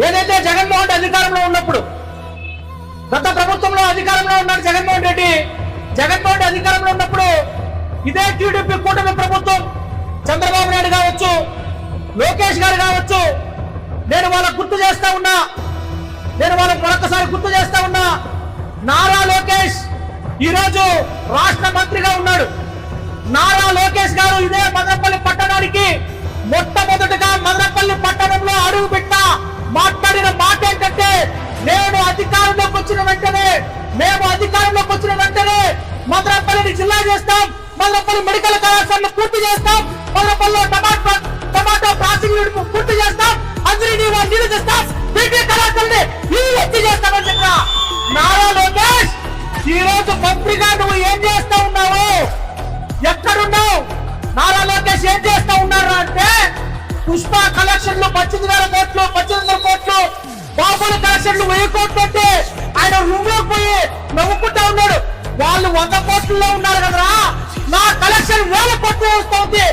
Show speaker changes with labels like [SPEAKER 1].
[SPEAKER 1] ఏదైతే జగన్మోహన్ రెడ్డి అధికారంలో ఉన్నప్పుడు, గత ప్రభుత్వంలో అధికారంలో ఉన్నాడు జగన్మోహన్ రెడ్డి. జగన్మోహన్ రెడ్డి అధికారంలో ఉన్నప్పుడు ఇదే టీడీపీ కూటమి ప్రభుత్వం, చంద్రబాబు నాయుడు కావచ్చు, లోకేష్ గారు కావచ్చు, నేను వాళ్ళకు గుర్తు చేస్తా ఉన్నా, నేను వాళ్ళకు మరొకసారి గుర్తు చేస్తా ఉన్నా, నారా లోకేష్ ఈరోజు రాష్ట్ర మంత్రిగా ఉన్నాడు. నారా లోకేష్ గారు ఇదే మదనపల్లి పట్టణానికి మొట్టమొదటిగా మదనపల్లి పట్టణంలో అడుగు పెట్టా మాట్లాడిన మాట ఏంటంటే, మేము అధికారంలోకి వచ్చిన వెంటనే మదనపల్లిని జిల్లా చేస్తాం, మదనపల్లి మెడికల్ కళాశాలను పూర్తి చేస్తాం, మదనపల్లిలో టమాటో ప్రాసెసింగ్ యూనిట్ పూర్తి చేస్తాం, అందరినీ నీళ్లు చేస్తాం, బీటీ కళాశాలని ఇల్లు ఎత్తి చేస్తామని చెప్పిన నారా లోకేష్ ఈ రోజు మంత్రిగా నువ్వు ఏం చేస్తా ఉన్నావు? ఎక్కడున్నావు? నారా లోకేష్ ఏం చేస్తా ఉన్నారు అంటే, పుష్ప కలెక్షన్లు 18,000 కోట్లు, 1800 కోట్లు, బాబుల కలెక్షన్లు 1000 కోట్లు అంటే ఆయన రూమ్ లోకి పోయి నవ్వుకుంటా ఉన్నాడు. వాళ్ళు 100 కోట్లలో ఉన్నారు కదరా, నా కలెక్షన్ 1000 కోట్లు వస్తుంది,